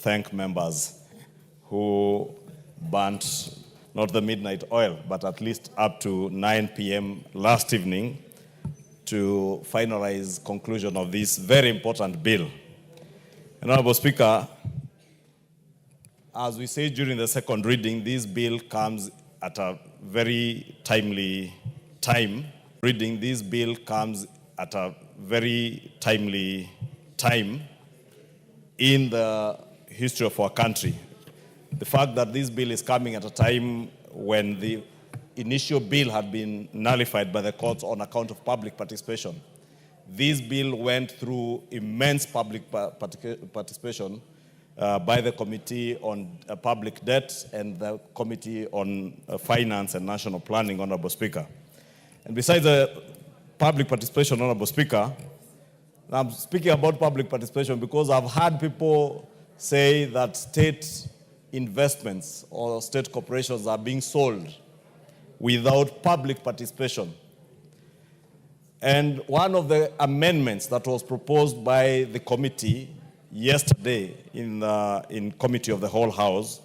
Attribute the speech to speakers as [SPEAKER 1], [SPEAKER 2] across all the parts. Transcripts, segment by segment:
[SPEAKER 1] Thank members who burnt not the midnight oil, but at least up to 9 p.m. last evening to finalize conclusion of this very important bill. Honorable Speaker, as we said during the second reading, this bill comes at a very timely time. This bill comes at a very timely time in the history of our country. The fact that this bill is coming at a time when the initial bill had been nullified by the courts on account of public participation. This bill went through immense public participation by the Committee on Public Debt and the Committee on Finance and National Planning, Honorable Speaker. And besides the public participation, Honorable Speaker, I'm speaking about public participation because I've had people say that state investments or state corporations are being sold without public participation. And one of the amendments that was proposed by the committee yesterday in Committee of the Whole House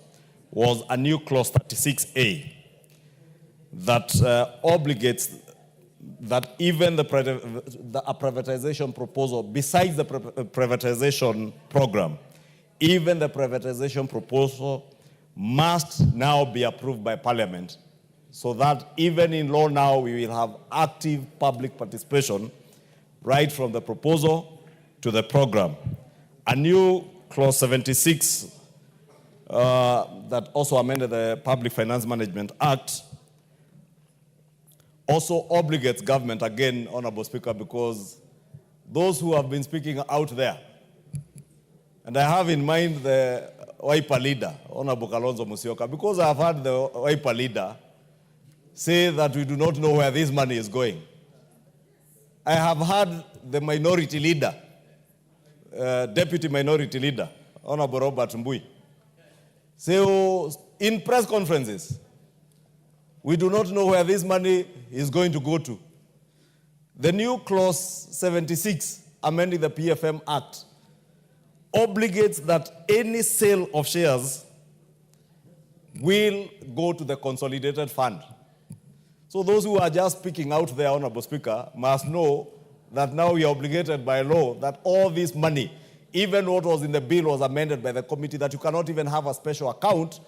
[SPEAKER 1] was a new clause 36A that obligates that even a privatization proposal, besides the privatization program, even the privatization proposal must now be approved by Parliament, so that even in law now we will have active public participation right from the proposal to the program. A new clause 76 that also amended the Public Finance Management Act also obligates government, again, Honorable Speaker, because those who have been speaking out there, and I have in mind the Wiper leader, Honorable Kalonzo Musyoka, because I have heard the Wiper leader say that we do not know where this money is going. I have heard the minority leader, deputy minority leader, Honorable Robert Mbui, say in press conferences, we do not know where this money is going to go to. The new clause 76, amending the PFM Act, obligates that any sale of shares will go to the consolidated fund. So those who are just speaking out there, Honorable Speaker, must know that now we are obligated by law that all this money, even what was in the bill was amended by the committee, that you cannot even have a special account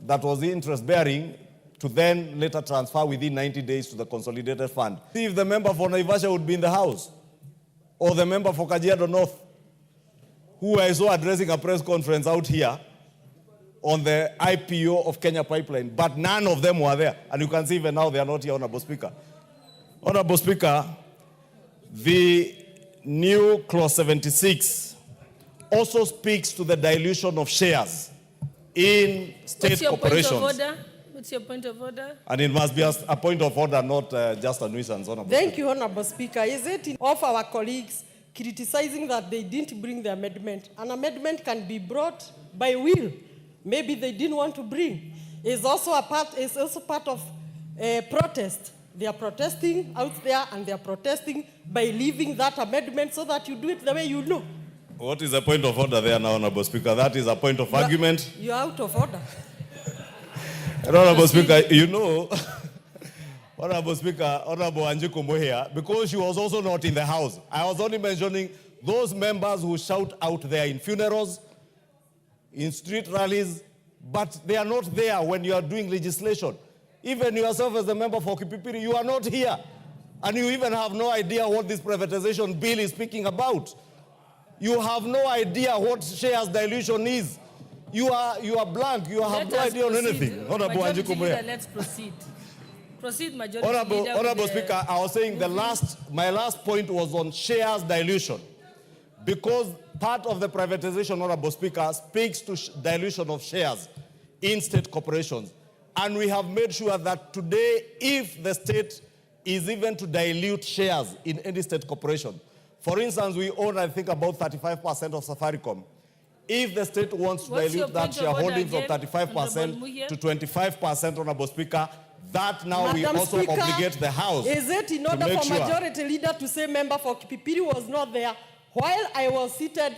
[SPEAKER 1] that was interest-bearing to then later transfer within 90 days to the consolidated fund. See if the member for Naivasha would be in the House, or the member for Kajiado North, who I saw addressing a press conference out here on the IPO of Kenya Pipeline, but none of them were there. And you can see even now they are not here, Honorable Speaker. Honorable Speaker, the new clause 76 also speaks to the dilution of shares in state corporations.
[SPEAKER 2] Point of order? What's your point of order? And
[SPEAKER 1] it must be a point of order, not just a nuisance, Honorable
[SPEAKER 3] Thank
[SPEAKER 1] Speaker.
[SPEAKER 3] you, Honorable Speaker. Is it of our colleagues criticizing that they didn't bring the amendment? An amendment can be brought by will. Maybe they didn't want to bring. It's also part of protest. They are protesting out there, and they are protesting by leaving that amendment so that you do it the way you know.
[SPEAKER 1] What is the point of order there now, Honorable Speaker? That is a point of argument.
[SPEAKER 3] You're out of order.
[SPEAKER 1] Honorable Speaker, you know, Honorable Speaker, Honorable Anjikumbo here, because she was also not in the House. I was only mentioning those members who shout out there in funerals, in street rallies, but they are not there when you are doing legislation. Even yourself as the member for Kipipiri, you are not here. And you even have no idea what this privatization bill is speaking about. You have no idea what shares dilution is. You are blank. You have no idea on anything. Honorable Anjikumbo.
[SPEAKER 2] Let's proceed. Proceed, Majority Leader.
[SPEAKER 1] Honorable Speaker, I was saying my last point was on shares dilution. Because part of the privatization, Honorable Speaker, speaks to dilution of shares in state corporations. And we have made sure that today, if the state is even to dilute shares in any state corporation, for instance, we own, I think, about 35% of Safaricom. If the state wants to dilute that shareholding from 35% to 25%, Honorable Speaker, that now
[SPEAKER 3] Madam
[SPEAKER 1] we also
[SPEAKER 3] Speaker,
[SPEAKER 1] obligate the House.
[SPEAKER 3] Is it in order for
[SPEAKER 1] sure.
[SPEAKER 3] Majority Leader to say member for Kipipiri was not there while I was seated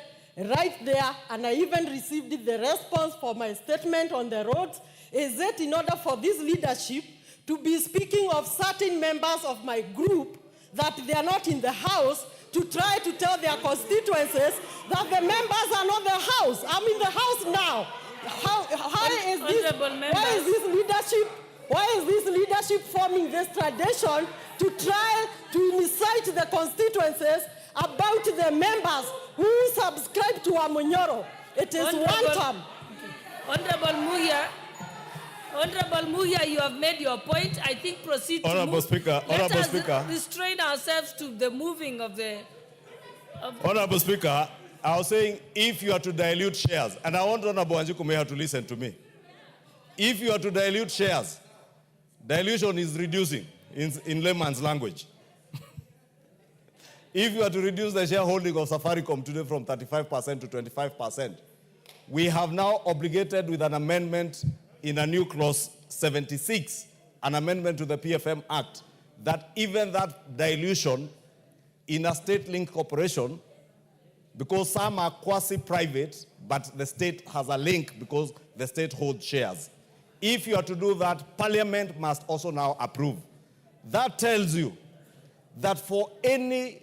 [SPEAKER 3] right there, and I even received the response for my statement on the roads. Is it in order for this leadership to be speaking of certain members of my group that they are not in the house, to try to tell their constituencies that the members are not the house? I'm in the house now. Why is this leadership forming this tradition to try to incite the constituencies about the members who subscribe to Amunyoro? It is one term.
[SPEAKER 2] Honorable Muya, you have made your point. I think proceed to
[SPEAKER 1] Honorable
[SPEAKER 2] move.
[SPEAKER 1] Speaker,
[SPEAKER 2] Let
[SPEAKER 1] Honorable
[SPEAKER 2] us
[SPEAKER 1] Speaker.
[SPEAKER 2] restrain ourselves to the moving of the...
[SPEAKER 1] Honorable Speaker, I was saying if you are to dilute shares, and I want Honorable Wanjiku to listen to me. If you are to dilute shares, dilution is reducing in layman's language. If you are to reduce the shareholding of Safaricom today from 35% to 25%, we have now obligated with an amendment in a new clause 76, an amendment to the PFM Act, that even that dilution in a state-linked corporation, because some are quasi-private, but the state has a link because the state holds shares. If you are to do that, Parliament must also now approve. That tells you that for any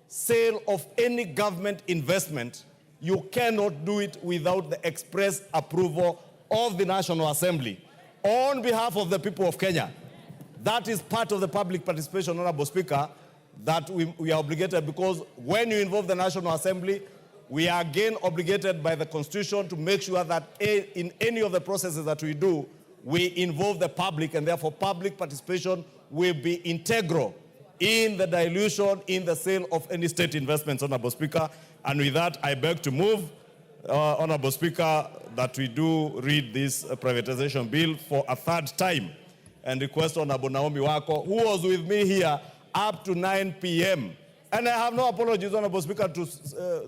[SPEAKER 1] sale of any government investment, you cannot do it without the express approval of the National Assembly on behalf of the people of Kenya. That is part of the public participation, Honorable Speaker, that we are obligated, because when you involve the National Assembly, we are again obligated by the Constitution to make sure that in any of the processes that we do, we involve the public, and therefore public participation will be integral in the dilution, in the sale of any state investments, Honorable Speaker. And with that, I beg to move, Honorable Speaker, that we do read this privatization bill for a third time, and request Honorable Naomi Wako, who was with me here up to 9 p.m. And I have no apologies, Honorable Speaker,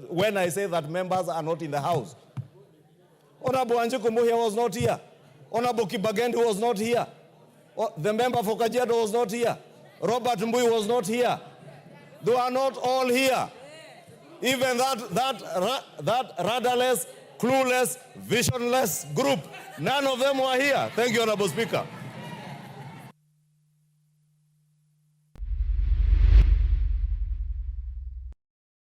[SPEAKER 1] when I say that members are not in the house. Honorable Wanjiku was not here. Honorable Kibagendi was not here. The member for Kajiado was not here. Robert Mbui was not here. They are not all here. Even that rudderless, clueless, visionless group, none of them were here. Thank you, Honorable Speaker.